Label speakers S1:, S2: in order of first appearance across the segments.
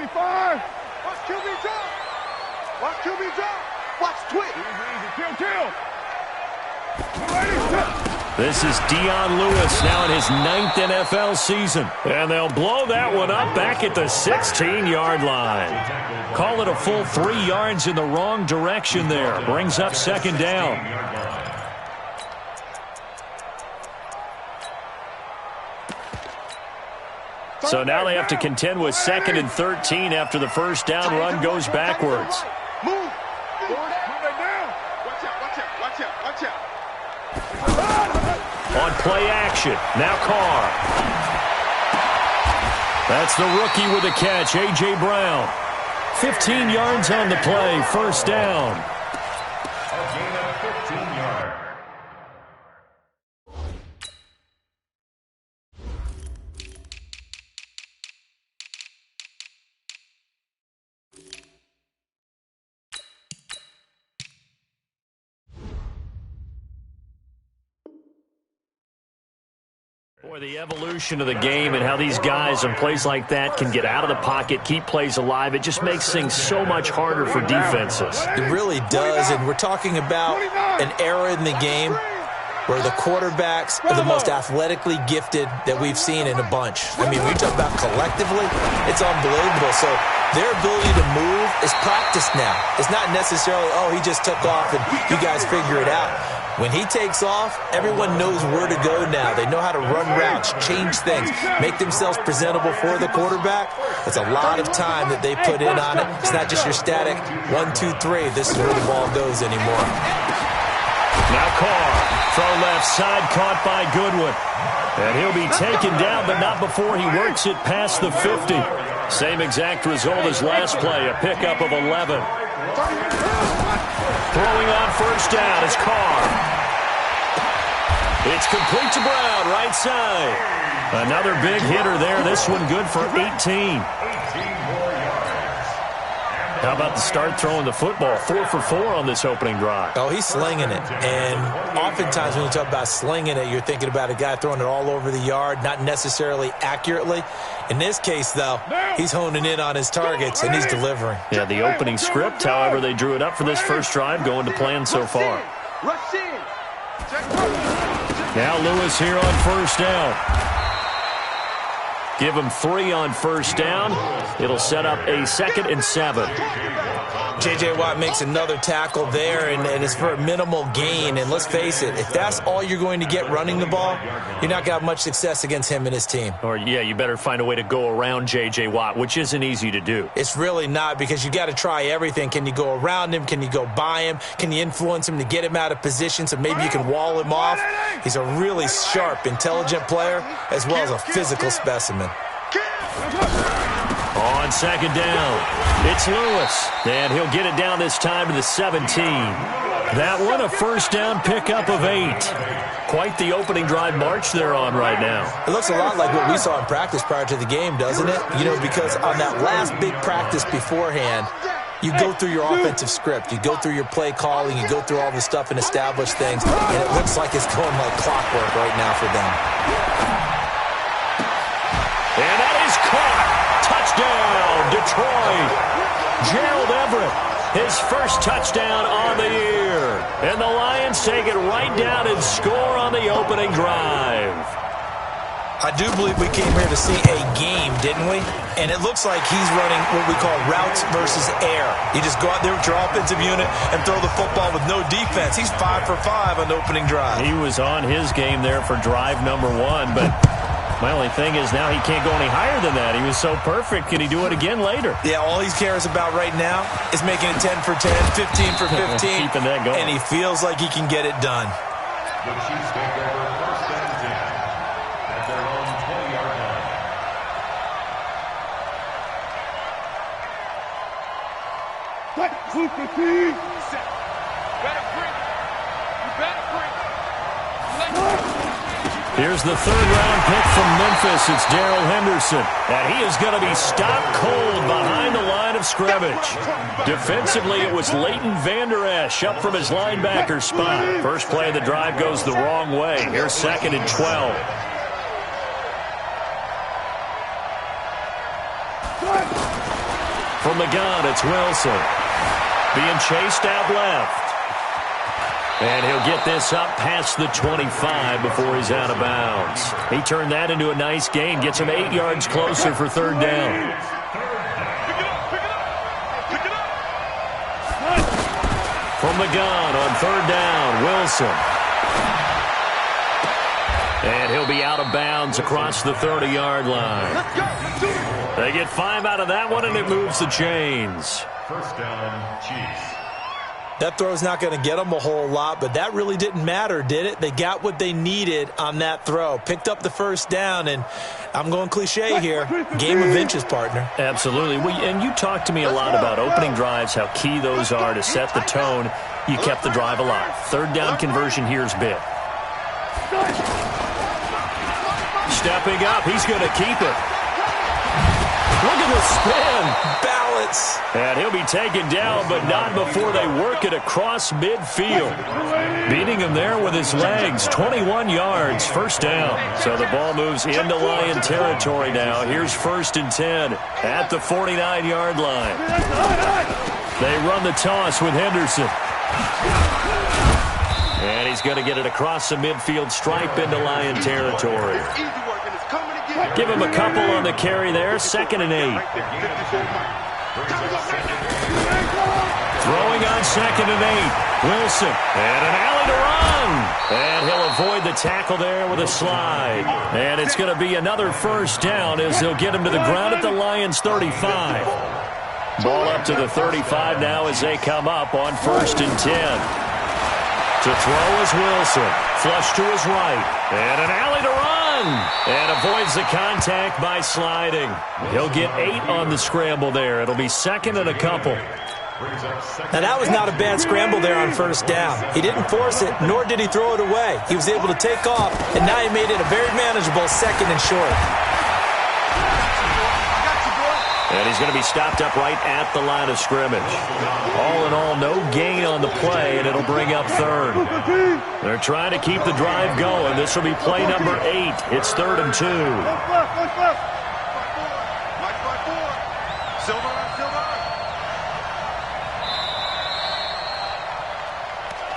S1: 25. Watch QB drop. Watch QB drop. Watch twitch. Kill.
S2: This is Dion Lewis now in his 9th NFL season. And they'll blow that one up back at the 16-yard line. Call it a full 3 yards in the wrong direction there. Brings up second down. So now they have to contend with 2nd and 13 after the first down run goes backwards.
S1: Move it down. Watch out.
S2: On play action, now Carr. That's the rookie with a catch, A.J. Brown. 15 yards on the play, first down.
S3: A gain of 15 yards.
S2: Boy, the evolution of the game and how these guys in plays like that can get out of the pocket, keep plays alive, it just makes things so much harder for defenses.
S4: It really does, and we're talking about an era in the game where the quarterbacks are the most athletically gifted that we've seen in a bunch. I mean, we talk about collectively, it's unbelievable. So their ability to move is practiced now. It's not necessarily, oh, he just took off and you guys figure it out. When he takes off, everyone knows where to go now. They know how to run routes, change things, make themselves presentable for the quarterback. It's a lot of time that they put in on it. It's not just your static 1, 2, 3. This is where the ball goes anymore.
S2: Now Carr, throw left side, caught by Goodwin. And he'll be taken down, but not before he works it past the 50. Same exact result as last play, a pickup of 11. Throwing on first down is Carr. It's complete to Brown, right side. Another big hitter there. This one good for 18. How about the start throwing the football? 4 for 4 on this opening drive.
S4: Oh, he's slinging it. And oftentimes when you talk about slinging it, you're thinking about a guy throwing it all over the yard, not necessarily accurately. In this case, though, he's honing in on his targets, and he's delivering.
S2: Yeah, the opening script, however, they drew it up for this first drive, going to plan so far. Now Lewis here on first down. Give him 3 on first down. It'll set up a 2nd and 7.
S4: J.J. Watt makes another tackle there, and it's for a minimal gain. And let's face it, if that's all you're going to get running the ball, you're not going to have much success against him and his team.
S2: Or, yeah, you better find a way to go around J.J. Watt, which isn't easy to do.
S4: It's really not, because you got to try everything. Can you go around him? Can you go by him? Can you influence him to get him out of position so maybe you can wall him off? He's a really sharp, intelligent player, as well as a physical specimen.
S2: On second down, it's Lewis, and he'll get it down this time to the 17. That one, a first down pickup of 8. Quite the opening drive march they're on right now.
S4: It looks a lot like what we saw in practice prior to the game, doesn't it? You know, because on that last big practice beforehand, you go through your offensive script, you go through your play calling, you go through all the stuff and establish things, and it looks like it's going like clockwork right now for them.
S2: And that is caught. Touchdown, Detroit. Gerald Everett, his first touchdown on the year. And the Lions take it right down and score on the opening drive.
S4: I do believe we came here to see a game, didn't we? And it looks like he's running what we call routes versus air. You just go out there with your offensive unit and throw the football with no defense. He's 5 for 5 on the opening drive.
S2: He was on his game there for drive number 1, but my only thing is now he can't go any higher than that. He was so perfect. Can he do it again later?
S4: Yeah, all he cares about right now is making it 10 for 10, 15 for 15.
S2: Keeping that going.
S4: And he feels like he can get it done.
S3: The Chiefs take over first and 10 at their own 20-yard line.
S2: Here's the third-round pick from Memphis. It's Darrell Henderson. And he is going to be stopped cold behind the line of scrimmage. Defensively, it was Leighton Vander Esch up from his linebacker spot. First play of the drive goes the wrong way. Here's 2nd and 12. From the gun, it's Wilson. Being chased out left. And he'll get this up past the 25 before he's out of bounds. He turned that into a nice gain. Gets him 8 yards closer for third down. From the gun on third down, Wilson. And he'll be out of bounds across the 30-yard line. They get 5 out of that one, and it moves the chains.
S3: First down, Chiefs.
S4: That throw's not going to get them a whole lot, but that really didn't matter, did it? They got what they needed on that throw. Picked up the first down, and I'm going cliche here. Game of inches, partner.
S2: Absolutely. And you talked to me a lot about opening drives, how key those are to set the tone. You kept the drive alive. Third down conversion here is big. Stepping up, he's going to keep it. Look at the spin.
S4: Balance.
S2: And he'll be taken down, but not before they work it across midfield. Beating him there with his legs. 21 yards, first down. So the ball moves into Lion territory now. Here's 1st and 10 at the 49-yard line. They run the toss with Henderson. And he's going to get it across the midfield stripe into Lion territory. Give him a couple on the carry there. 2nd and 8. Throwing on 2nd and 8. Wilson. And an alley to run. And he'll avoid the tackle there with a slide. And it's going to be another first down as they'll get him to the ground at the Lions 35. Ball up to the 35 now as they come up on 1st and 10. To throw is Wilson. Flush to his right. And an alley to run. And avoids the contact by sliding. He'll get 8 on the scramble there. It'll be 2nd and a couple.
S4: Now, that was not a bad scramble there on first down. He didn't force it, nor did he throw it away. He was able to take off, and now he made it a very manageable 2nd and short.
S2: And he's going to be stopped up right at the line of scrimmage. All in all, no gain on the play, and it'll bring up 3rd. They're trying to keep the drive going. This will be play number 8. It's 3rd and 2.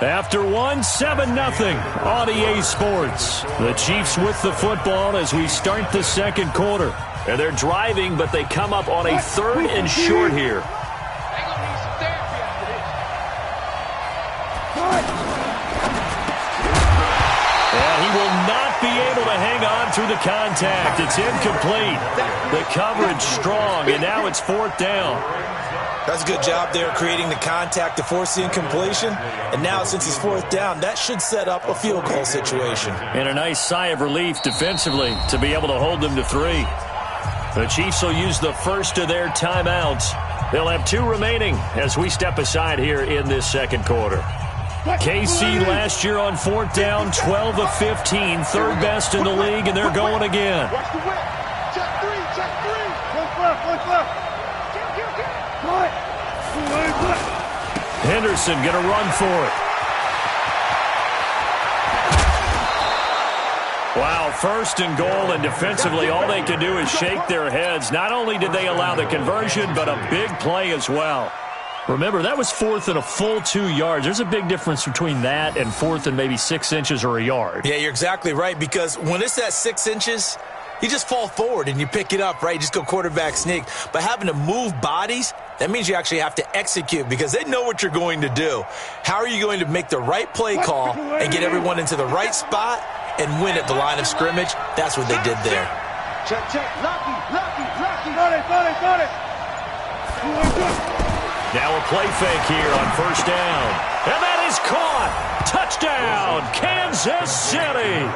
S2: After 1, 7-0 on EA Sports. The Chiefs with the football as we start the 2nd quarter. And they're driving, but they come up on a 3rd and short here. And he will not be able to hang on through the contact. It's incomplete. The coverage strong, and now it's 4th down.
S4: That's a good job there creating the contact to force the incompletion. And now, since it's 4th down, that should set up a field goal situation.
S2: And a nice sigh of relief defensively to be able to hold them to 3. The Chiefs will use the first of their timeouts. They'll have 2 remaining as we step aside here in this 2nd quarter. KC last year on 4th down, 12 of 15, 3rd best in the league, and they're going again.
S1: Watch the whip. Check 3, check 3. Watch left.
S2: Henderson going to run for it. Wow, 1st and goal, and defensively all they can do is shake their heads. Not only did they allow the conversion, but a big play as well. Remember, that was 4th and a full 2 yards. There's a big difference between that and 4th and maybe 6 inches or a yard.
S4: Yeah, you're exactly right, because when it's that 6 inches, you just fall forward and you pick it up, right? You just go quarterback sneak. But having to move bodies, that means you actually have to execute because they know what you're going to do. How are you going to make the right play call and get everyone into the right spot and win at the line of scrimmage? That's what they did there.
S1: Check. Lucky. Got it.
S2: Now a play fake here on 1st down. And that is caught. Touchdown, Kansas City.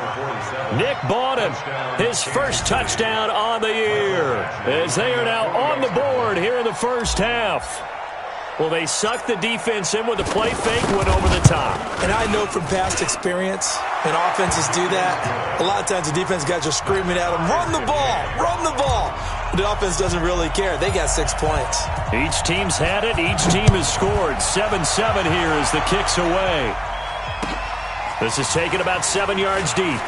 S2: Nick Bawden, his first touchdown on the year, as they are now on the board here in the first half. Well, they sucked the defense in with a play fake, went over the top.
S4: And I know from past experience, when offenses do that, a lot of times the defense guys are screaming at them, run the ball. But the offense doesn't really care. They got 6 points.
S2: Each team's had it. Each team has scored. 7-7 here as the kick's away. This is taken about 7 yards deep.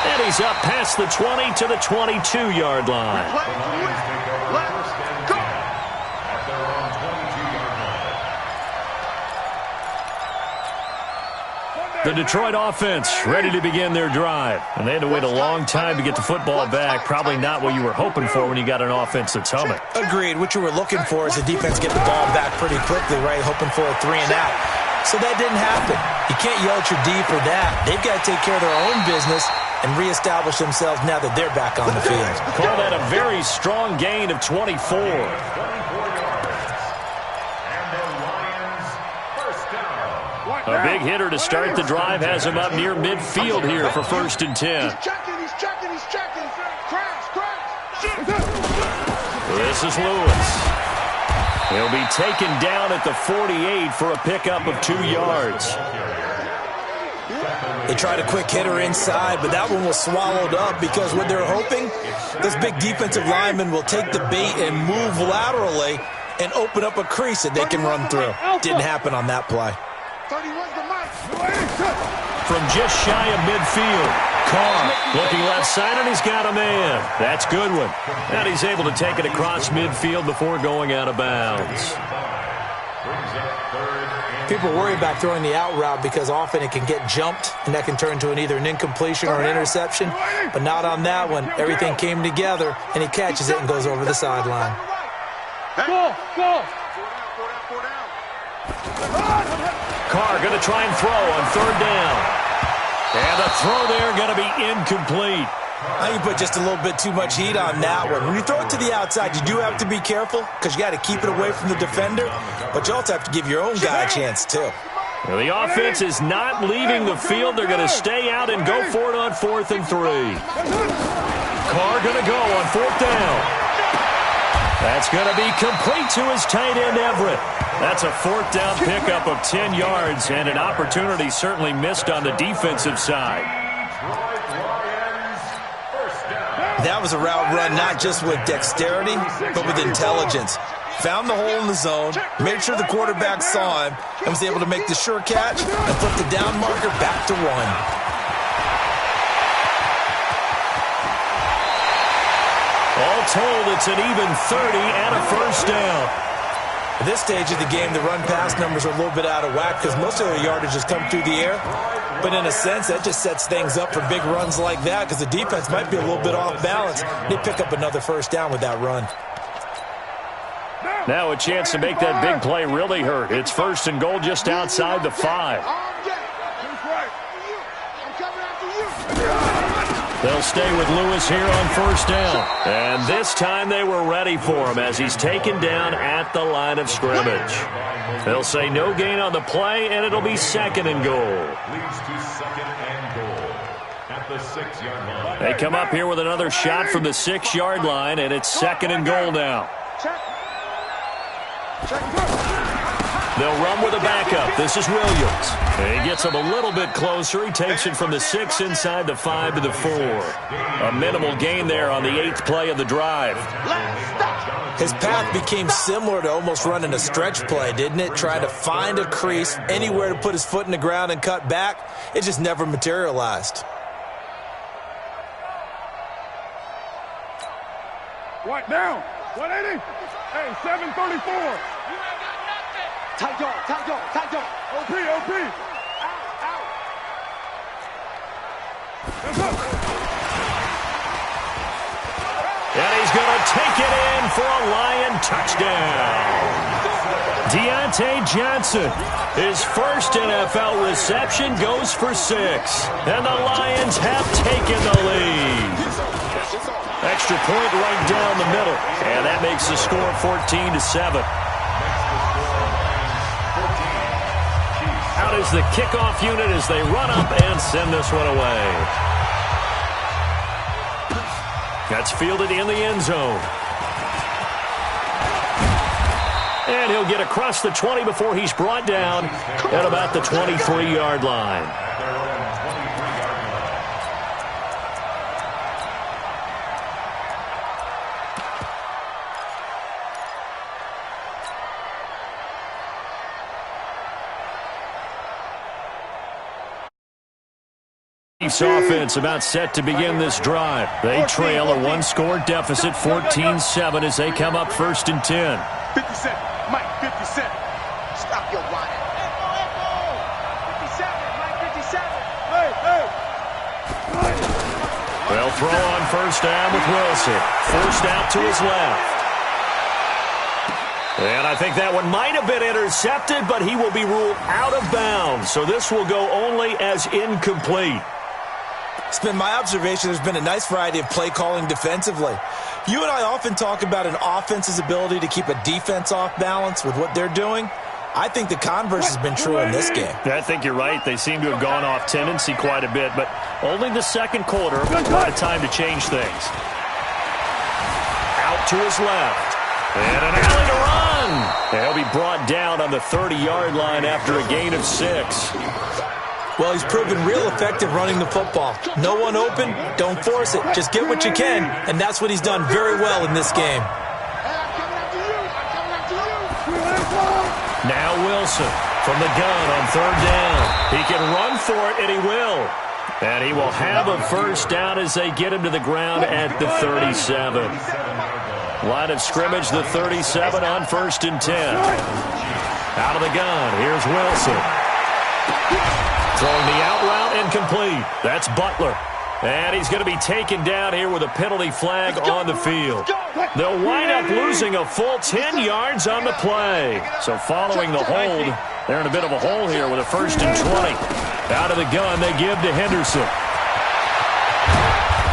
S2: And he's up past the 20 to the 22-yard line. The Detroit offense ready to begin their drive. And they had to wait a long time to get the football back. Probably not what you were hoping for when you got an offense that's humming.
S4: Agreed. What you were looking for is the defense get the ball back pretty quickly, right? Hoping for a 3 and out. So that didn't happen. You can't yell at your D for that. They've got to take care of their own business and reestablish themselves now that they're back on the field.
S2: Call that a very strong gain of 24. A big hitter to start the drive has him up near midfield here for 1st and 10.
S1: He's checking. Crash.
S2: This is Lewis. He'll be taken down at the 48 for a pickup of 2 yards.
S4: They tried a quick hitter inside, but that one was swallowed up because what they're hoping, this big defensive lineman will take the bait and move laterally and open up a crease that they can run through. Didn't happen on that play.
S2: From just shy of midfield, Carr looking left side, and he's got a man. That's a good one. And he's able to take it across midfield before going out of bounds.
S4: People worry about throwing the out route because often it can get jumped, and that can turn into either an incompletion or an interception. But not on that one. Everything came together, and he catches it and goes over the sideline.
S1: Go.
S2: Carr going to try and throw on 3rd down. And the throw there going to be incomplete.
S4: Now you put just a little bit too much heat on that one. When you throw it to the outside, you do have to be careful because you got to keep it away from the defender, but you also have to give your own guy a chance too.
S2: Well, the offense is not leaving the field. They're going to stay out and go for it on 4th and 3. Carr going to go on 4th down. That's going to be complete to his tight end, Everett. That's a 4th down pickup of 10 yards and an opportunity certainly missed on the defensive side.
S4: That was a route run not just with dexterity, but with intelligence. Found the hole in the zone, made sure the quarterback saw him, and was able to make the sure catch and put the down marker back to 1.
S2: All told, it's an even 30 and a 1st down.
S4: At this stage of the game, the run-pass numbers are a little bit out of whack because most of their yardage has come through the air. But in a sense, that just sets things up for big runs like that because the defense might be a little bit off balance. They pick up another 1st down with that run.
S2: Now a chance to make that big play really hurt. It's 1st and goal just outside the 5. They'll stay with Lewis here on 1st down. And this time they were ready for him as he's taken down at the line of scrimmage. They'll say no gain on the play, and it'll be 2nd and goal.
S3: Leads to 2nd and goal at the 6-yard line.
S2: They come up here with another shot from the 6-yard line, and it's 2nd and goal now. They'll run with a backup. This is Williams. And he gets him a little bit closer. He takes it from the 6 inside the 5 to the 4. A minimal gain there on the 8th play of the drive.
S4: His path became similar to almost running a stretch play, didn't it? Trying to find a crease, anywhere to put his foot in the ground and cut back. It just never materialized.
S1: What down? 180? Hey, 734. Tight dog. OP. Out.
S2: And he's going to take it in for a Lion touchdown. Deontay Johnson, his first NFL reception, goes for 6. And the Lions have taken the lead. Extra point right down the middle. And that makes the score 14-7. Out is the kickoff unit as they run up and send this one away. That's fielded in the end zone. And he'll get across the 20 before he's brought down at about the 23-yard line. Chiefs offense about set to begin this drive. They trail a 1-score deficit, 14-7, as they come up 1st and 10.
S1: 50 Cent, Mike, 50 Cent. Stop your whining. 57, Mike, 57.
S2: They'll throw on first down with Wilson. Forced out to his left. And I think that one might have been intercepted, but he will be ruled out of bounds. So this will go only as incomplete.
S4: It's been my observation there's been a nice variety of play calling defensively. You and I often talk about an offense's ability to keep a defense off balance with what they're doing. I think the converse has been true in this game.
S2: I think you're right. They seem to have gone off tendency quite a bit, but only the second quarter, a lot of time to change things. Out to his left. And an alley to run. And he'll be brought down on the 30-yard line after a gain of 6.
S4: Well, he's proven real effective running the football. No one open, don't force it. Just get what you can, and that's what he's done very well in this game.
S2: Now Wilson from the gun on third down. He can run for it, and he will. And he will have a first down as they get him to the ground at the 37. Line of scrimmage, the 37 on 1st and 10. Out of the gun, here's Wilson. Throwing the out route incomplete. That's Butler. And he's going to be taken down here with a penalty flag on the field. They'll wind up losing a full 10 yards on the play. So following the hold, they're in a bit of a hole here with a 1st and 20. Out of the gun, they give to Henderson.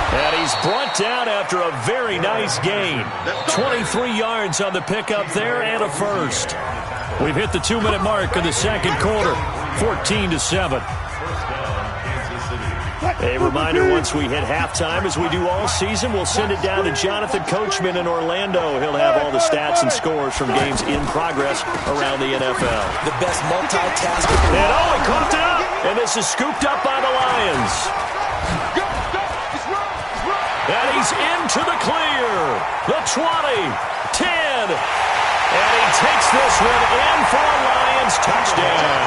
S2: And he's brought down after a very nice gain. 23 yards on the pickup there and a first. We've hit the 2-minute mark of the second quarter. 14-7. A reminder, once we hit halftime, as we do all season, we'll send it down to Jonathan Coachman in Orlando. He'll have all the stats and scores from games in progress around the NFL.
S4: The best multitasker.
S2: And he coughed it up. And this is scooped up by the Lions. And he's into the clear. The 20, 10. And he takes this one in for a Lions touchdown.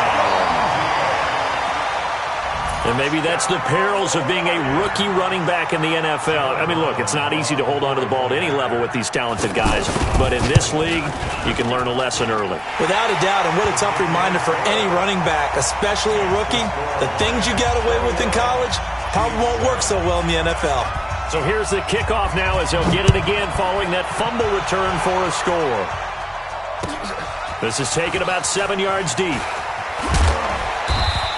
S2: And maybe that's the perils of being a rookie running back in the NFL. I mean, look, it's not easy to hold on to the ball at any level with these talented guys. But in this league, you can learn a lesson early.
S4: Without a doubt, and what a tough reminder for any running back, especially a rookie. The things you got away with in college probably won't work so well in the NFL.
S2: So here's the kickoff now as they'll get it again following that fumble return for a score. This is taken about 7 yards deep.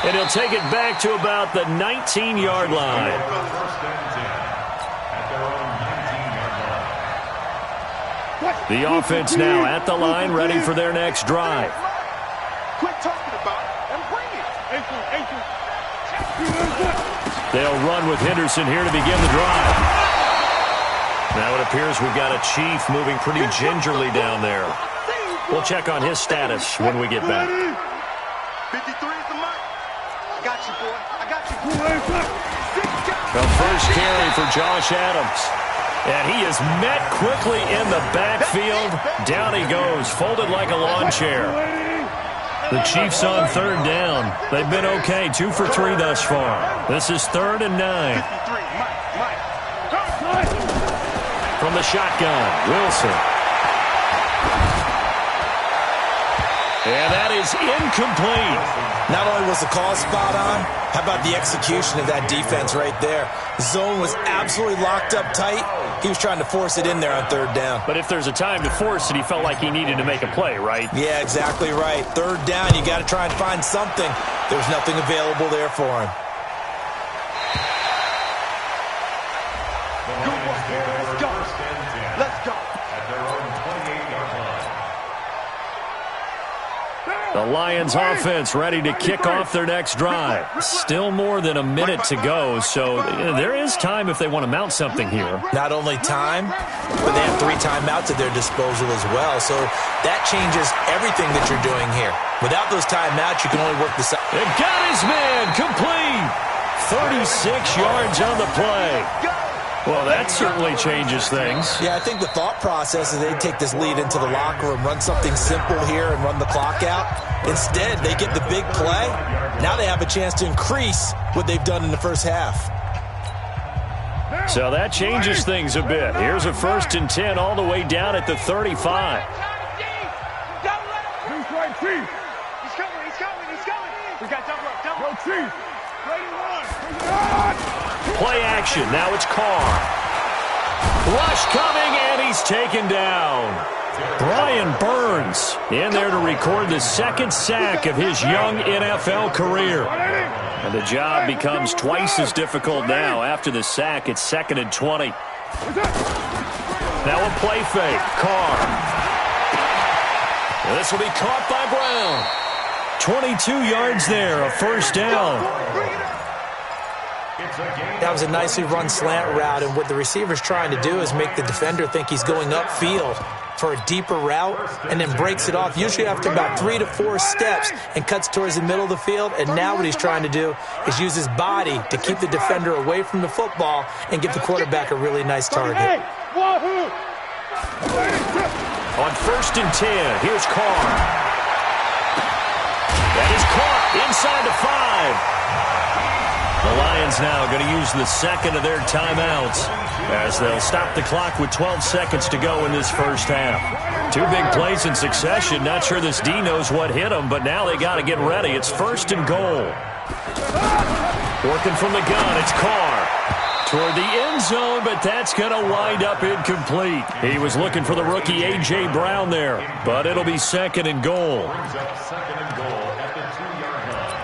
S2: And he'll take it back to about the 19-yard line. The offense now at the line, ready for their next drive.
S1: Quit talking about it and bring it.
S2: They'll run with Henderson here to begin the drive. Now it appears we've got a Chief moving pretty gingerly down there. We'll check on his status when we get back.
S1: 53 is the mark. I got you, boy. I got you.
S2: The first carry for Josh Adams. And he is met quickly in the backfield. Down he goes, folded like a lawn chair. The Chiefs on third down. They've been okay, 2 for 3 thus far. This is 3rd and 9. From the shotgun, Wilson. And that is incomplete.
S4: Not only was the call spot on, how about the execution of that defense right there? The zone was absolutely locked up tight. He was trying to force it in there on third down.
S2: But if there's a time to force it, he felt like he needed to make a play, right?
S4: Yeah, exactly right. Third down, you got to try and find something. There was nothing available there for him.
S1: Let's go. Let's go.
S2: The Lions offense ready to kick off their next drive. Still more than a minute to go, so there is time if they want to mount something here.
S4: Not only time, but they have 3 timeouts at their disposal as well, so that changes everything that you're doing here. Without those timeouts, you can only work the side.
S2: It got his man complete. 36 yards on the play. Well, that certainly changes things.
S4: Yeah, I think the thought process is they take this lead into the locker room, run something simple here and run the clock out. Instead, they get the big play. Now they have a chance to increase what they've done in the first half.
S2: So that changes things a bit. Here's a 1st and 10 all the way down at the 35.
S1: He's coming. We got double up.
S5: Chief.
S2: Play action. Now it's Carr. Rush coming, and he's taken down. Brian Burns in there to record the second sack of his young NFL career. And the job becomes twice as difficult now. After the sack, it's 2nd and 20. Now a play fake. Carr. And this will be caught by Brown. 22 yards there, a first down.
S4: That was a nicely run slant route, and what the receiver's trying to do is make the defender think he's going upfield for a deeper route and then breaks it off, usually after about 3 to 4 steps, and cuts towards the middle of the field. And now what he's trying to do is use his body to keep the defender away from the football and give the quarterback a really nice target.
S2: On 1st and 10, here's Carr. That is caught inside the 5. The Lions now going to use the second of their timeouts as they'll stop the clock with 12 seconds to go in this first half. 2 big plays in succession. Not sure this D knows what hit them, but now they got to get ready. It's 1st and goal. Working from the gun, it's Carr. Toward the end zone, but that's going to wind up incomplete. He was looking for the rookie A.J. Brown there, but it'll be 2nd and goal.
S3: Brings up 2nd and goal at the 2-yard line.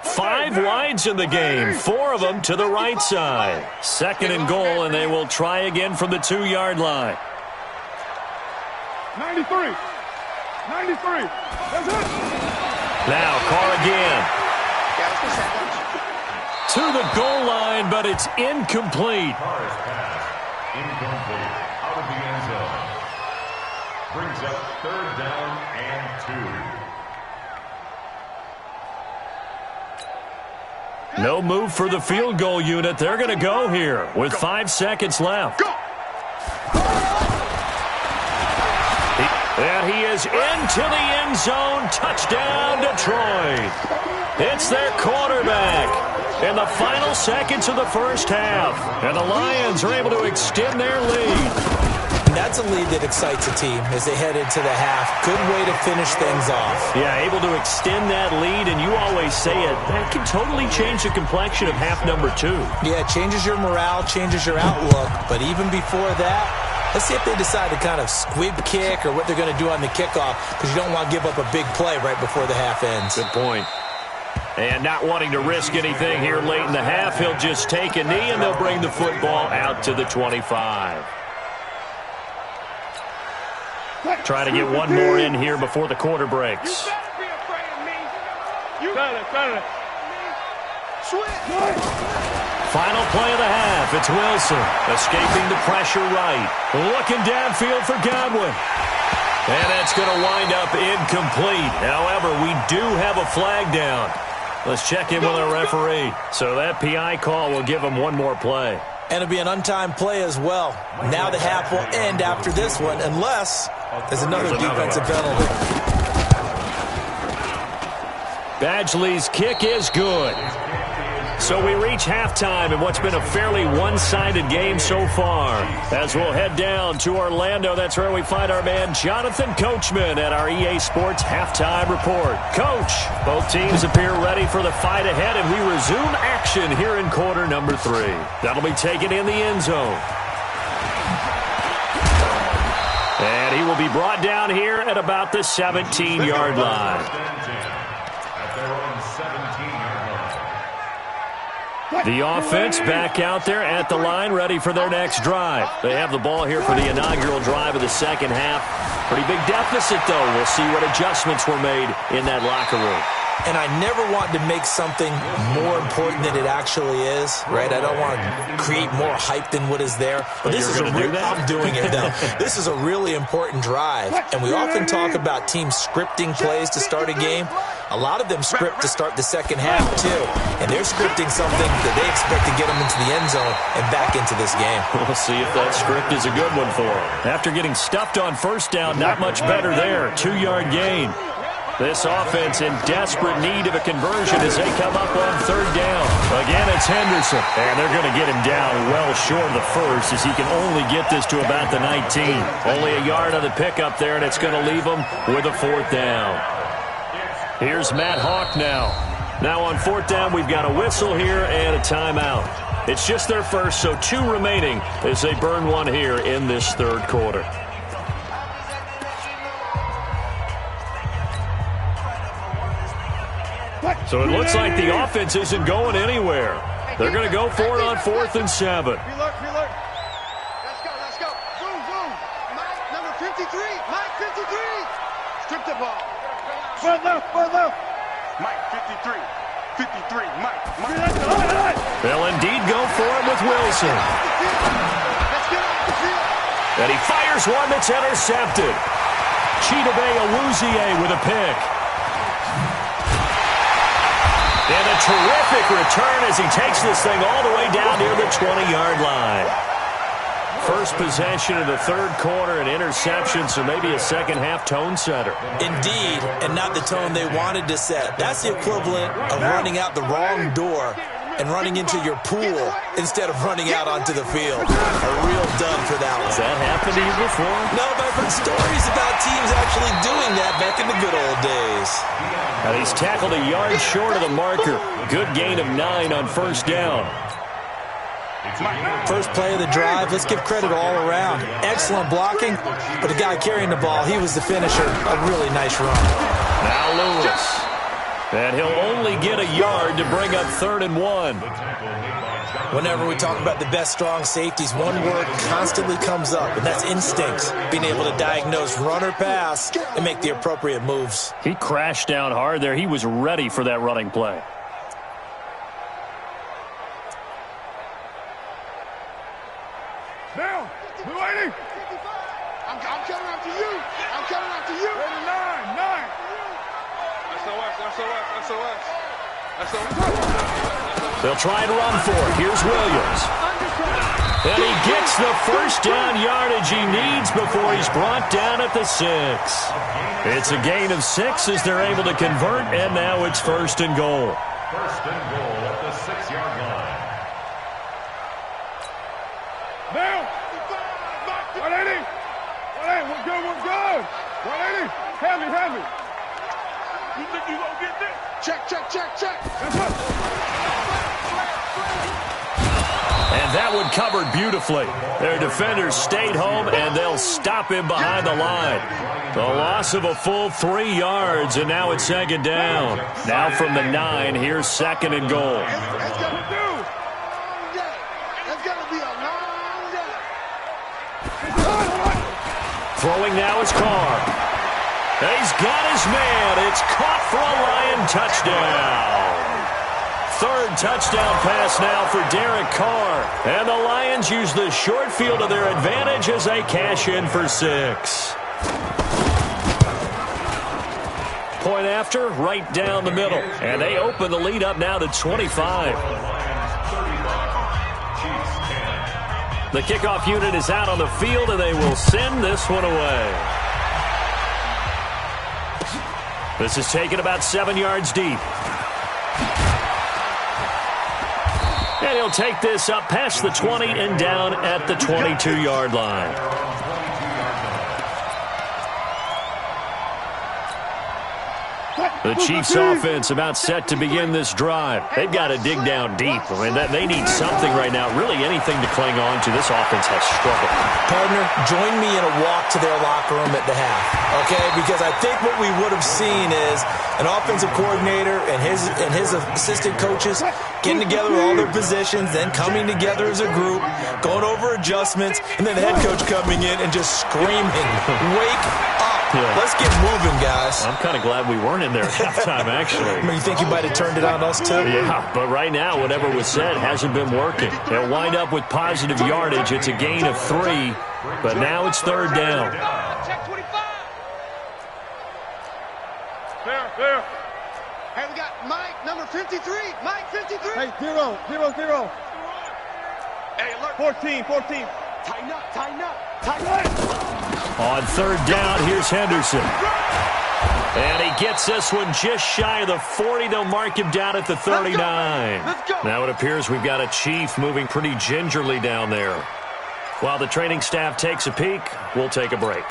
S2: 5 wides in the game, 4 of them to the right side. 2nd and goal, and they will try again from the 2-yard line.
S1: 93. 93. That's it.
S2: Now, Carr again. To the goal line, but it's incomplete.
S3: Carr's pass, incomplete, out of the end zone. Brings up 3rd down and 2.
S2: No move for the field goal unit. They're going to go here with 5 seconds left. And he is into the end zone. Touchdown, Detroit. It's their quarterback in the final seconds of the first half. And the Lions are able to extend their lead.
S4: And that's a lead that excites a team as they head into the half. Good way to finish things off.
S2: Yeah, able to extend that lead, and you always say it, that can totally change the complexion of half number 2.
S4: Yeah, it changes your morale, changes your outlook. But even before that, let's see if they decide to kind of squib kick or what they're going to do on the kickoff, because you don't want to give up a big play right before the half ends.
S2: Good point. And not wanting to risk anything here late in the half, he'll just take a knee, and they'll bring the football out to the 25. Trying to get one more in here before the quarter breaks. Final play of the half. It's Wilson escaping the pressure right. Looking downfield for Godwin. And that's going to wind up incomplete. However, we do have a flag down. Let's check in with our referee. So that PI call will give him one more play.
S4: And it'll be an untimed play as well. Now the half will end after this one, unless there's another defensive penalty.
S2: Badgley's kick is good. So we reach halftime in what's been a fairly one-sided game so far. As we'll head down to Orlando, that's where we find our man Jonathan Coachman at our EA Sports Halftime Report. Coach, both teams appear ready for the fight ahead, and we resume action here in quarter number 3. That'll be taken in the end zone. And he will be brought down here at about the 17-yard line. The offense back out there at the line, ready for their next drive. They have the ball here for the inaugural drive of the second half. Pretty big deficit, though. We'll see what adjustments were made in that locker room.
S4: And I never want to make something more important than it actually is, right? I don't want to create more hype than what is there. But this is I'm doing it, though. This is a really important drive. And we often talk about teams scripting plays to start a game. A lot of them script to start the second half, too. And they're scripting something that they expect to get them into the end zone and back into this game.
S2: We'll see if that script is a good one for them. After getting stuffed on first down, not much better there. 2-yard gain. This offense in desperate need of a conversion as they come up on third down. Again, it's Henderson. And they're going to get him down well short of the first as he can only get this to about the 19. Only a yard on the pickup there, and it's going to leave him with a fourth down. Here's Matt Hawk now. Now on fourth down, we've got a whistle here and a timeout. It's just their first, so 2 remaining as they burn one here in this third quarter. So it looks like the offense isn't going anywhere. They're going to go for it on 4th and 7.
S1: Let's go. Zoom. Mike, number 53. Mike, 53. Strip the ball. One left. Mike, 53. 53. Mike.
S2: They'll indeed go for it with Wilson.
S1: Let's get off the field.
S2: And he fires one that's intercepted. Chidobe Awuzie with a pick. And a terrific return as he takes this thing all the way down near the 20-yard line. First possession of the third quarter, an interception, so maybe a second-half tone setter.
S4: Indeed, and not the tone they wanted to set. That's the equivalent of running out the wrong door and running into your pool instead of running out onto the field. A real dud for that one.
S2: Has that happened to you before?
S4: No, but I've heard stories about teams actually doing that back in the good old days.
S2: And he's tackled a yard short of the marker. Good gain of 9 on first down.
S4: First play of the drive, let's give credit all around. Excellent blocking, but the guy carrying the ball, he was the finisher. A really nice run.
S2: Now Lewis. And he'll only get a yard to bring up 3rd and 1.
S4: Whenever we talk about the best strong safeties, one word constantly comes up, and that's instincts. Being able to diagnose run or pass and make the appropriate moves.
S2: He crashed down hard there. He was ready for that running play.
S1: Now, we're waiting. I'm coming after you. I'm coming after you. 9. SOS.
S2: They'll try and run for it. Here's Williams. And he gets the first down yardage he needs before he's brought down at the 6. It's a gain of 6 as they're able to convert, and now it's 1st and goal.
S3: 1st and goal at the 6-yard line.
S1: Now. 180. We're good. 180. Hand me. You think you gonna get this? Check.
S2: And that one covered beautifully. Their defenders stayed home, and they'll stop him behind the line. The loss of a full 3 yards, and now it's 2nd down. Now from the 9, here's 2nd and goal.
S1: It's gonna be a long day.
S2: Throwing now is Carr. He's got his man. It's caught for a Lion touchdown. 3rd touchdown pass now for Derek Carr. And the Lions use the short field to their advantage as they cash in for 6. Point after, right down the middle. And they open the lead up now to 25. The kickoff unit is out on the field, and they will send this one away. This is taken about 7 yards deep. And he'll take this up past the 20 and down at the 22-yard line. The Chiefs offense about set to begin this drive. They've got to dig down deep. I mean, they need something right now, really anything to cling on to. This offense has struggled.
S4: Partner, join me in a walk to their locker room at the half, okay? Because I think what we would have seen is an offensive coordinator and his assistant coaches getting together all their positions, then coming together as a group, going over adjustments, and then the head coach coming in and just screaming, "Wake up. Yeah. Let's get moving, guys."
S2: I'm kind of glad we weren't in there at halftime, actually.
S4: I mean, you think you might have turned it on us, too?
S2: Yeah, but right now, whatever was said hasn't been working. They'll wind up with positive yardage. It's a gain of 3, but now it's 3rd down.
S1: Check 25. Fair. Hey, we got Mike, number 53. Mike, 53. Hey, 0. Hey, alert. 14. Tighten up.
S2: On 3rd down, here's Henderson. And he gets this one just shy of the 40. They'll mark him down at the 39.
S1: Let's go.
S2: Now it appears we've got a Chief moving pretty gingerly down there. While the training staff takes a peek, we'll take a break.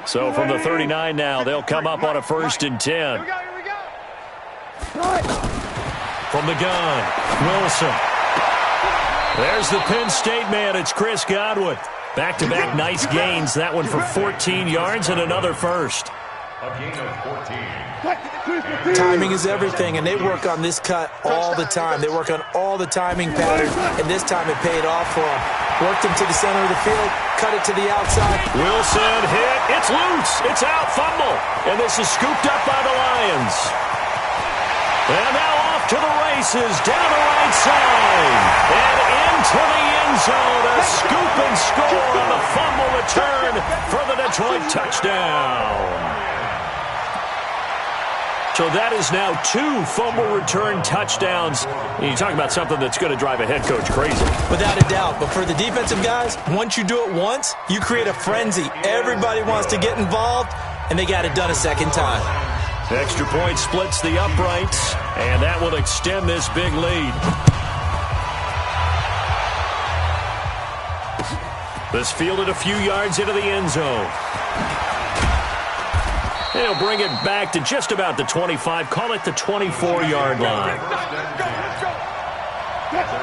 S2: So from the 39 now, they'll come up on a 1st and 10.
S1: Here we go.
S2: From the gun, Wilson. There's the Penn State man. It's Chris Godwin. Back-to-back nice gains. That one for 14 yards and another first.
S3: A gain of 14.
S4: Timing is everything, and they work on this cut all the time. They work on all the timing patterns, and this time it paid off for them. Worked him to the center of the field, cut it to the outside.
S2: Wilson hit. It's loose. It's out. Fumble. And this is scooped up by the Lions. And now off to the races, down the right side. And into the end zone. A scoop and score on the fumble return for the Detroit touchdown. So that is now 2 fumble return touchdowns. You talk about something that's going to drive a head coach crazy.
S4: Without a doubt. But for the defensive guys, once you do it once, you create a frenzy. Everybody wants to get involved, and they got it done a second time.
S2: Extra point splits the uprights, and that will extend this big lead. This fielded a few yards into the end zone. He'll bring it back to just about the 25. Call it the 24-yard line.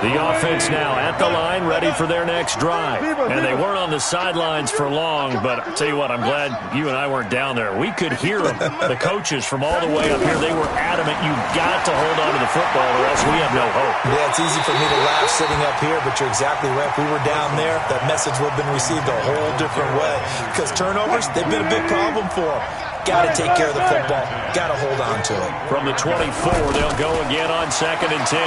S2: The offense now at the line, ready for their next drive. And they weren't on the sidelines for long, but I'll tell you what, I'm glad you and I weren't down there. We could hear them. The coaches from all the way up here, they were adamant, you've got to hold on to the football or else we have no hope.
S4: Yeah, it's easy for me to laugh sitting up here, but you're exactly right. If we were down there, that message would have been received a whole different way. Because turnovers, they've been a big problem for them. Got to take care of the football. Got to hold on to it.
S2: From the 24, they'll go again on 2nd and 10.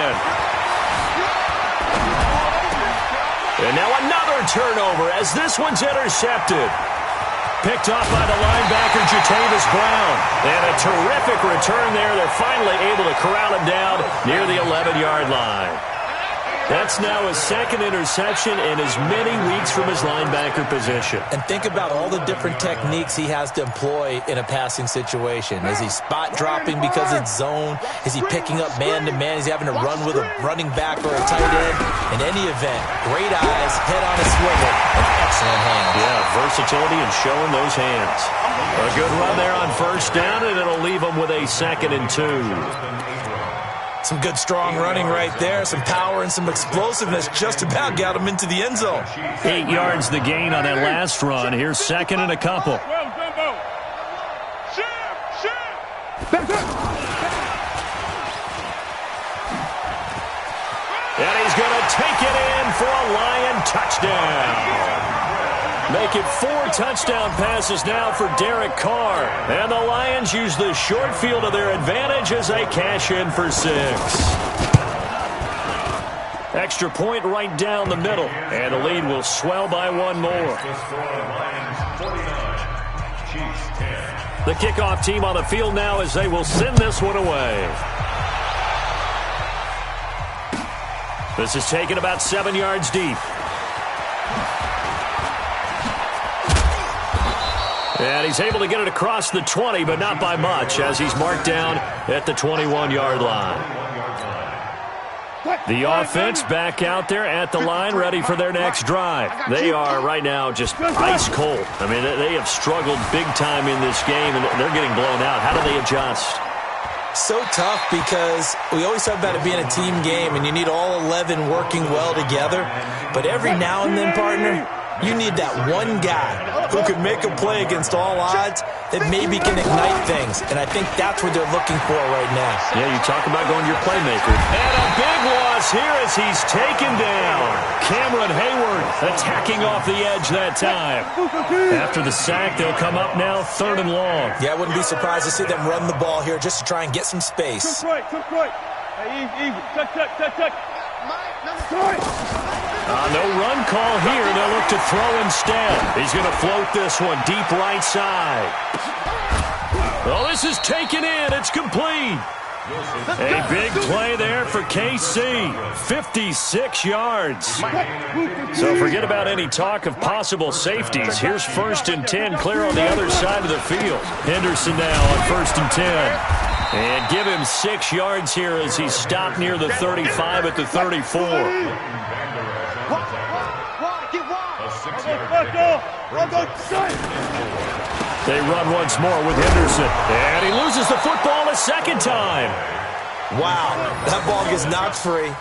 S2: And now another turnover as this one's intercepted. Picked off by the linebacker, Jatavis Brown. And a terrific return there. They're finally able to corral him down near the 11-yard line. That's now his 2nd interception in as many weeks from his linebacker position.
S4: And think about all the different techniques he has to employ in a passing situation. Is he spot dropping because it's zone? Is he picking up man-to-man? Is he having to run with a running back or a tight end? In any event, great eyes, head on a swivel, and excellent hands.
S2: Yeah, versatility and showing those hands. A good run there on 1st down, and it'll leave him with a 2nd and 2.
S4: Some good strong running right there. Some power and some explosiveness just about got him into the end zone.
S2: 8 yards the gain on that last run. Here's 2nd and a couple. And he's going to take it in for a Lion touchdown. Make it 4 touchdown passes now for Derek Carr. And the Lions use the short field to their advantage as they cash in for 6. Extra point right down the middle. And the lead will swell by 1 more. The kickoff team on the field now as they will send this one away. This is taken about 7 yards deep. And he's able to get it across the 20, but not by much, as he's marked down at the 21-yard line. The offense back out there at the line, ready for their next drive. They are right now just ice cold. I mean, they have struggled big time in this game, and they're getting blown out. How do they adjust?
S4: So tough because we always talk about it being a team game, and you need all 11 working well together. But every now and then, partner, you need that one guy who can make a play against all odds that maybe can ignite things. And I think that's what they're looking for right now.
S2: Yeah, you talk about going to your playmaker. And a big loss here as he's taken down. Cameron Hayward attacking off the edge that time. After the sack, they'll come up now 3rd and long.
S4: Yeah, I wouldn't be surprised to see them run the ball here just to try and get some space.
S1: Hey, easy. Tuck.
S2: No run call here. They'll look to throw instead. He's going to float this one deep right side. Well, this is taken in. It's complete. A big play there for KC. 56 yards. So forget about any talk of possible safeties. Here's 1st and 10 clear on the other side of the field. Henderson now on 1st and 10. And give him 6 yards here as he's stopped near the 35 at the 34. They run once more with Henderson. And he loses the football a second time.
S4: Wow, that ball gets knocked free,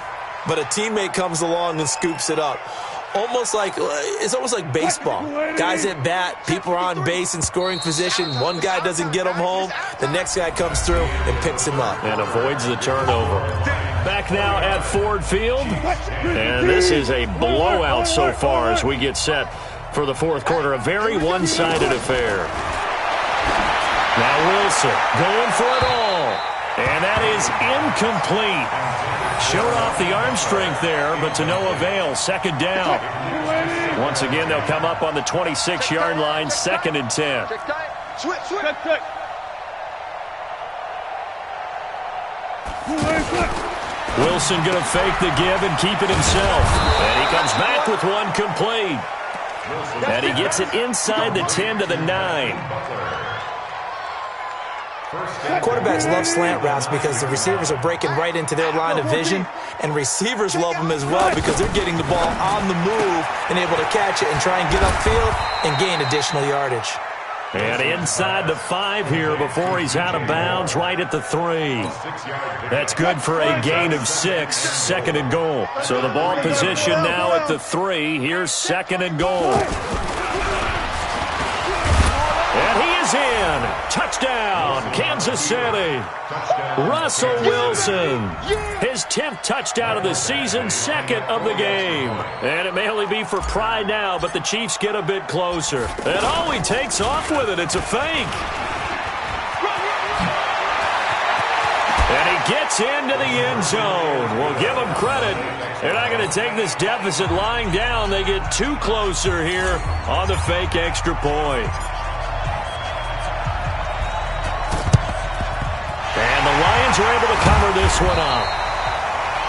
S4: but a teammate comes along and scoops it up. It's almost like baseball. Guys at bat, people are on base in scoring position. One guy doesn't get him home. The next guy comes through and picks him up.
S2: And avoids the turnover. Back now at Ford Field. And this is a blowout so far as we get set for the fourth quarter. A very one-sided affair. Now Wilson going for it all. And that is incomplete. Showed off the arm strength there, but to no avail. 2nd down. Once again, they'll come up on the 26-yard line, 2nd and 10. Wilson going to fake the give and keep it himself. And he comes back with one complete. And he gets it inside the 10 to the 9.
S4: Quarterbacks love slant routes because the receivers are breaking right into their line of vision, and receivers love them as well because they're getting the ball on the move and able to catch it and try and get upfield and gain additional yardage.
S2: And inside the 5 here before he's out of bounds, right at the 3. That's good for a gain of 6, 2nd and goal. So the ball position now at the 3. Here's 2nd and goal. And he is in. Touchdown, Kansas City. Russell Wilson. His 10th touchdown of the season, 2nd of the game. And it may only be for pride now, but the Chiefs get a bit closer. And oh, he takes off with it. It's a fake. And he gets into the end zone. We'll give him credit. They're not going to take this deficit lying down. They get 2 closer here on the fake extra point. And the Lions are able to cover this one up.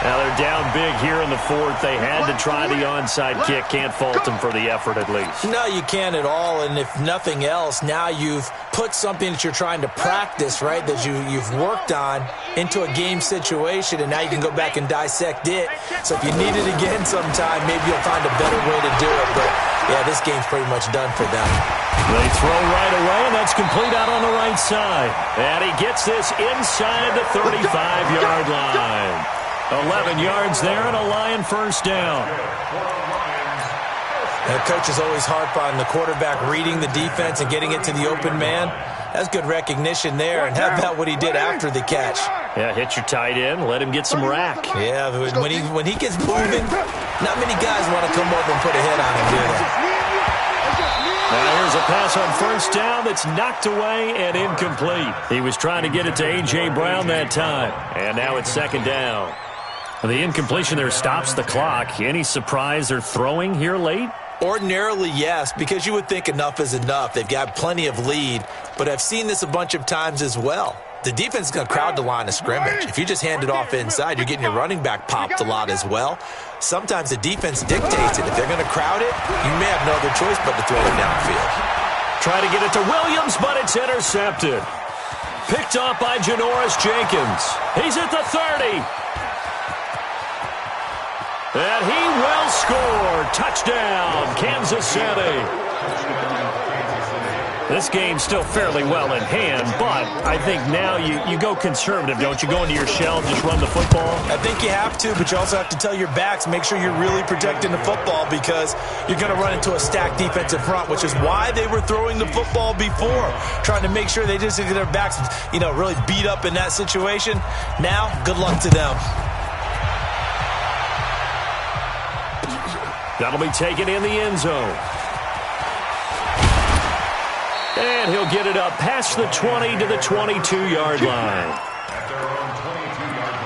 S2: Now they're down big here in the 4th. They had to try the onside kick. Can't fault them for the effort at least.
S4: No, you can't at all. And if nothing else, now you've put something that you're trying to practice, right, that you've worked on into a game situation, and now you can go back and dissect it. So if you need it again sometime, maybe you'll find a better way to do it. But, yeah, this game's pretty much done for them.
S2: They throw right away, and that's complete out on the right side. And he gets this inside the 35-yard line. 11 yards there and a Lion 1st down.
S4: And coaches always harp on the quarterback reading the defense and getting it to the open man. That's good recognition there. And how about what he did after the catch?
S2: Yeah, hit your tight end, let him get some rack.
S4: Yeah, when he gets moving, not many guys want to come over and put a hit on him, do they?
S2: Now here's a pass on 1st down that's knocked away and incomplete. He was trying to get it to A.J. Brown that time. And now it's 2nd down. The incompletion there stops the clock. Any surprise they're throwing here late?
S4: Ordinarily, yes, because you would think enough is enough. They've got plenty of lead, but I've seen this a bunch of times as well. The defense is going to crowd the line of scrimmage. If you just hand it off inside, you're getting your running back popped a lot as well. Sometimes the defense dictates it. If they're going to crowd it, you may have no other choice but to throw it downfield.
S2: Try to get it to Williams, but it's intercepted. Picked off by Janoris Jenkins. He's at the 30. And he will score. Touchdown, Kansas City. This game's still fairly well in hand, but I think now you go conservative, don't you? Go into your shell and just run the football?
S4: I think you have to, but you also have to tell your backs, make sure you're really protecting the football because you're going to run into a stacked defensive front, which is why they were throwing the football before, trying to make sure they just get their backs, really beat up in that situation. Now, good luck to them.
S2: That'll be taken in the end zone. And he'll get it up past the 20 to the 22-yard line.
S3: At their own 22-yard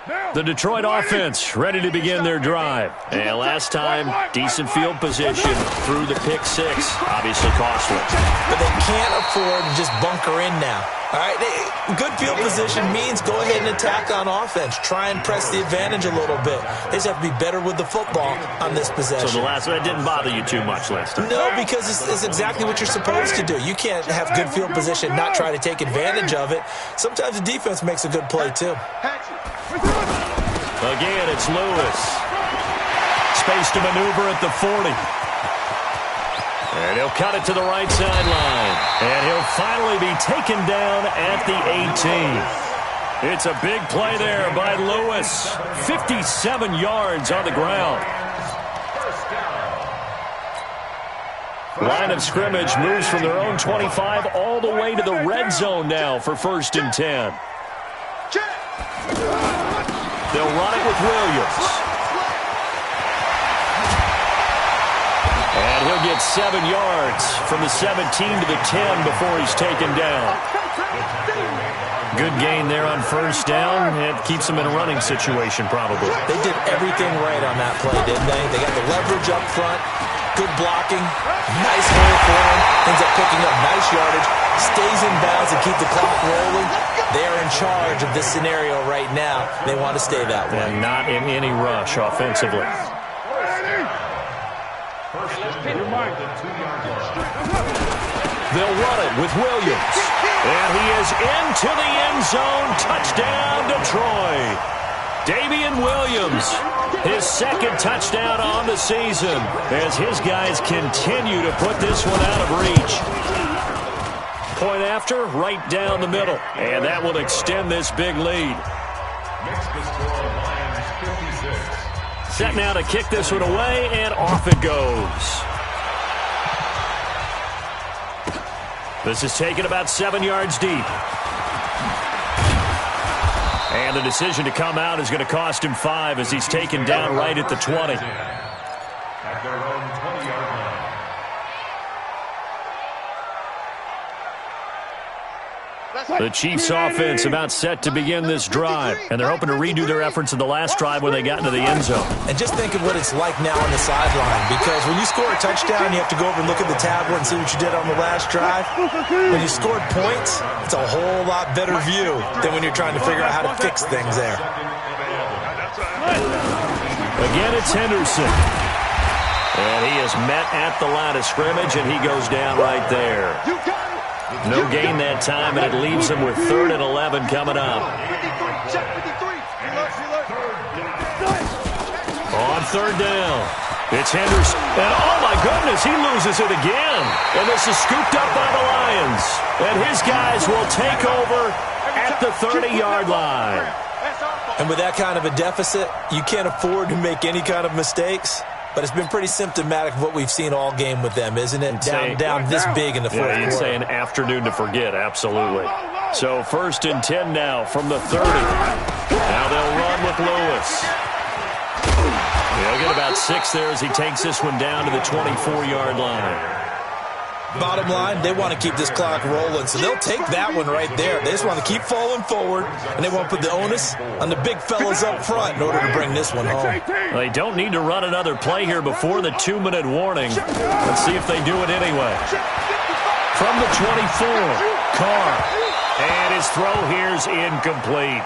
S3: line.
S2: The Detroit offense ready to begin their drive. And last time, decent field position through the pick six. Obviously costly.
S4: But they can't afford to just bunker in now. All right, good field position means go ahead and attack on offense. Try and press the advantage a little bit. They just have to be better with the football on this possession.
S2: So that didn't bother you too much last time?
S4: No, because it's exactly what you're supposed to do. You can't have good field position, not try to take advantage of it. Sometimes the defense makes a good play, too.
S2: Again, it's Lewis. Space to maneuver at the 40. And he'll cut it to the right sideline. And he'll finally be taken down at the 18. It's a big play there by Lewis. 57 yards on the ground. Line of scrimmage moves from their own 25 all the way to the red zone now for 1st and 10. They'll run it with Williams. And he'll get 7 yards from the 17 to the 10 before he's taken down. Good gain there on 1st down. It keeps them in a running situation probably.
S4: They did everything right on that play, didn't they? They got the leverage up front. Good blocking. Nice hole for him. Ends up picking up nice yardage. Stays in bounds and keep the clock rolling. They are in charge of this scenario right now. They want to stay that way.
S2: And not in any rush offensively. They'll run it with Williams. And he is into the end zone. Touchdown, Detroit. Damian Williams, his 2nd touchdown on the season as his guys continue to put this one out of reach. Point after, right down the middle. And that will extend this big lead. Set now to kick this one away, and off it goes. This is taken about 7 yards deep. And the decision to come out is going to cost him 5 as he's taken down right at the 20.
S3: At their own 20-yard line.
S2: The Chiefs offense about set to begin this drive, and they're hoping to redo their efforts in the last drive when they got into the end zone.
S4: And just think of what it's like now on the sideline, because when you score a touchdown, you have to go over and look at the tablet and see what you did on the last drive. When you scored points, it's a whole lot better view than when you're trying to figure out how to fix things there.
S2: Again, it's Henderson. And he is met at the line of scrimmage, and he goes down right there. No gain that time, and it leaves him with 3rd and 11 coming up. On 3rd down, it's Henderson. And oh my goodness, he loses it again. And this is scooped up by the Lions. And his guys will take over at the 30-yard line.
S4: And with that kind of a deficit, you can't afford to make any kind of mistakes. But it's been pretty symptomatic of what we've seen all game with them, isn't it? Down this big in the fourth quarter.
S2: You'd say an afternoon to forget, absolutely. So 1st and 10 now from the 30. Now they'll run with Lewis. He'll get about 6 there as he takes this one down to the 24-yard line.
S4: Bottom line, they want to keep this clock rolling, so they'll take that one right there. They just want to keep falling forward, and they want to put the onus on the big fellas up front in order to bring this one home.
S2: Well, they don't need to run another play here before the 2-minute warning. Let's see if they do it anyway. From the 24, Carr. And his throw here's incomplete.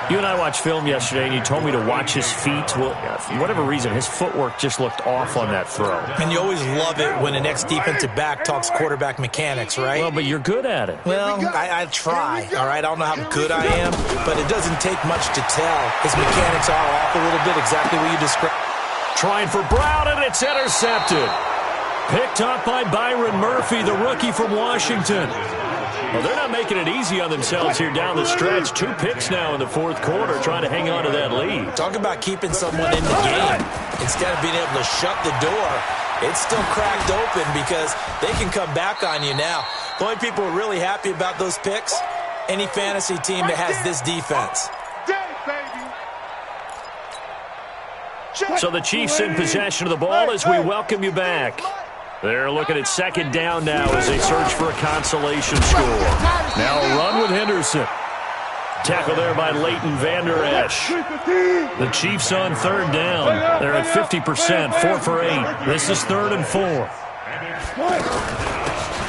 S2: You and I watched film yesterday, and you told me to watch his feet. Well, for whatever reason, his footwork just looked off on that throw.
S4: And you always love it when an ex-defensive back talks quarterback mechanics, right?
S2: Well, but you're good at it.
S4: Well, I try, all right? I don't know how good I am, but it doesn't take much to tell. His mechanics are off a little bit, exactly what you described.
S2: Trying for Brown, and it's intercepted. Picked up by Byron Murphy, the rookie from Washington. Well, they're not making it easy on themselves here down the stretch. 2 picks now in the fourth quarter, trying to hang on to that lead.
S4: Talk about keeping someone in the game. Instead of being able to shut the door, it's still cracked open because they can come back on you now. The only people who are really happy about those picks, any fantasy team that has this defense.
S2: So the Chiefs in possession of the ball as we welcome you back. They're looking at 2nd down now as they search for a consolation score. Now a run with Henderson. Tackle there by Leighton Vander Esch. The Chiefs on third down. They're at 50%, 4 for 8. This is 3rd and 4.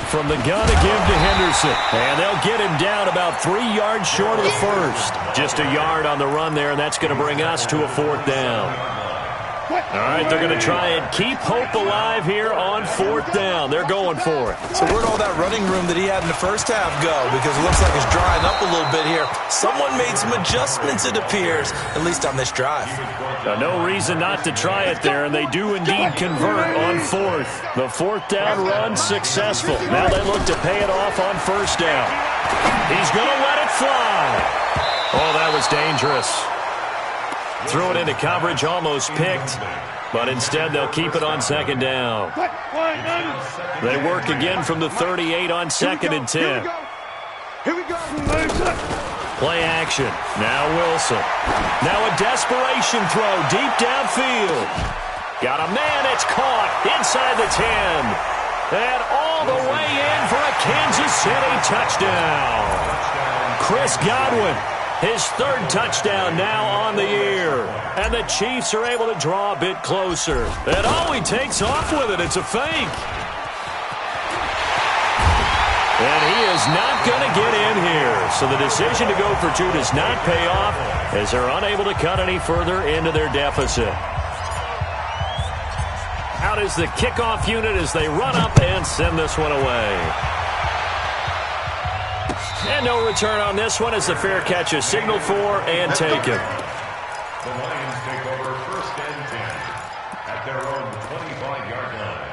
S2: From the gun again to Henderson. And they'll get him down about 3 yards short of the first. Just a yard on the run there, and that's going to bring us to a 4th down. All right, they're going to try and keep hope alive here on 4th down. They're going for it.
S4: So where'd all that running room that he had in the first half go? Because it looks like it's drying up a little bit here. Someone made some adjustments, it appears, at least on this drive.
S2: No reason not to try it there, and they do indeed convert on 4th. The 4th down run successful. Now they look to pay it off on 1st down. He's going to let it fly. Oh, that was dangerous. Threw it into coverage, almost picked, but instead they'll keep it on 2nd down. They work again from the 38 on 2nd and 10.
S1: Here we go.
S2: Play action. Now Wilson. Now a desperation throw deep downfield. Got a man. It's caught inside the 10. And all the way in for a Kansas City touchdown. Chris Godwin. His 3rd touchdown now on the year. And the Chiefs are able to draw a bit closer. And oh, he takes off with it. It's a fake. And he is not going to get in here. So the decision to go for 2 does not pay off as they're unable to cut any further into their deficit. Out is the kickoff unit as they run up and send this one away. And no return on this one as the fair catch is signaled for and taken.
S3: The Lions take over 1st and 10 at their own 25-yard line.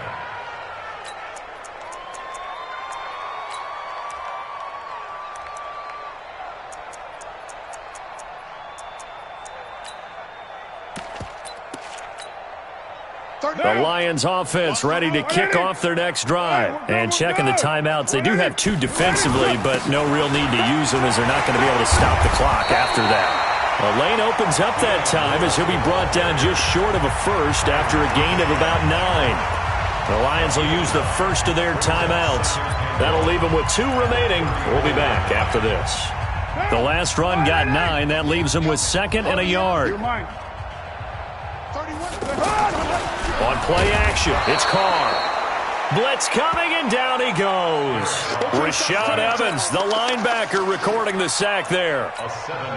S2: The Lions offense ready to kick off their next drive. And checking the timeouts, they do have 2 defensively, but no real need to use them as they're not going to be able to stop the clock after that. The lane opens up that time as he'll be brought down just short of a first after a gain of about 9. The Lions will use the first of their timeouts. That'll leave them with 2 remaining. We'll be back after this. The last run got 9. That leaves them with 2nd and a yard. On play action, it's Carr. Blitz coming, and down he goes. Rashad Evans, the linebacker, recording the sack there.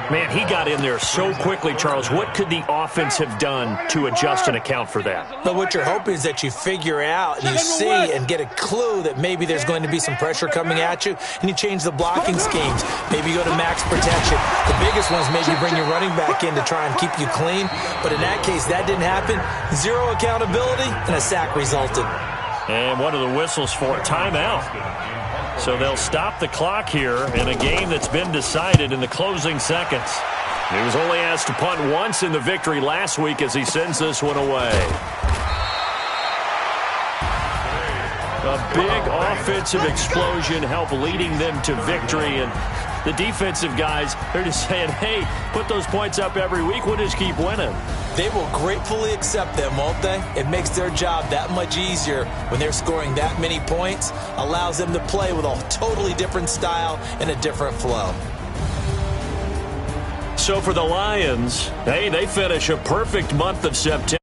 S2: Man, he got in there so quickly, Charles. What could the offense have done to adjust and account for that?
S4: But what you're hoping is that you figure out and you see and get a clue that maybe there's going to be some pressure coming at you, and you change the blocking schemes. Maybe you go to max protection. The biggest one's maybe bring your running back in to try and keep you clean. But in that case, that didn't happen. 0 accountability, and a sack resulted.
S2: And what are the whistles for? Timeout. So they'll stop the clock here in a game that's been decided in the closing seconds. He was only asked to punt once in the victory last week as he sends this one away. A big offensive explosion helped leading them to victory, and the defensive guys, they're just saying, hey, put those points up every week, we'll just keep winning.
S4: They will gratefully accept them, won't they? It makes their job that much easier when they're scoring that many points, allows them to play with a totally different style and a different flow.
S2: So for the Lions, hey, they finish a perfect month of September.